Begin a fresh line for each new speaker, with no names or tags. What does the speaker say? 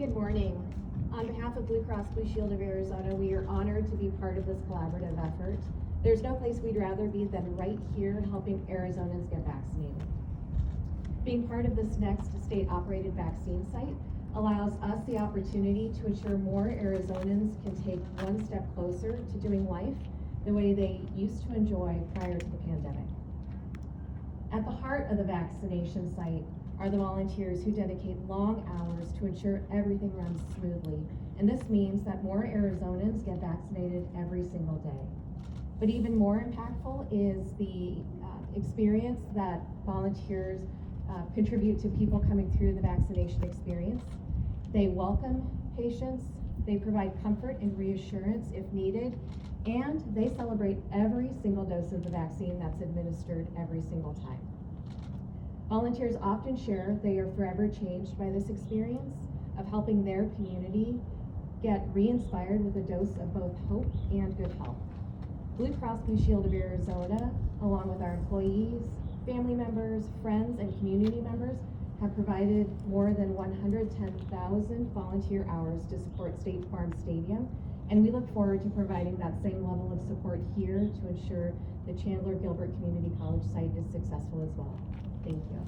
Good morning. On behalf of Blue Cross Blue Shield of Arizona, we are honored to be part of this collaborative effort. There's no place we'd rather be than right here helping Arizonans get vaccinated. Being part of this next state-operated vaccine site allows us the opportunity to ensure more Arizonans can take one step closer to doing life the way they used to enjoy prior to the pandemic. At the heart of the vaccination site are the volunteers who dedicate long hours to ensure everything runs smoothly. And this means that more Arizonans get vaccinated every single day. But even more impactful is the experience that volunteers contribute to people coming through the vaccination experience. They welcome patients, they provide comfort and reassurance if needed, and they celebrate every single dose of the vaccine that's administered every single time. Volunteers often share they are forever changed by this experience of helping their community get re-inspired with a dose of both hope and good health. Blue Cross Blue Shield of Arizona, along with our employees, family members, friends, and community members, have provided more than 110,000 volunteer hours to support State Farm Stadium, and we look forward to providing that same level of support here to ensure the Chandler-Gilbert Community College site is successful as well. Thank you.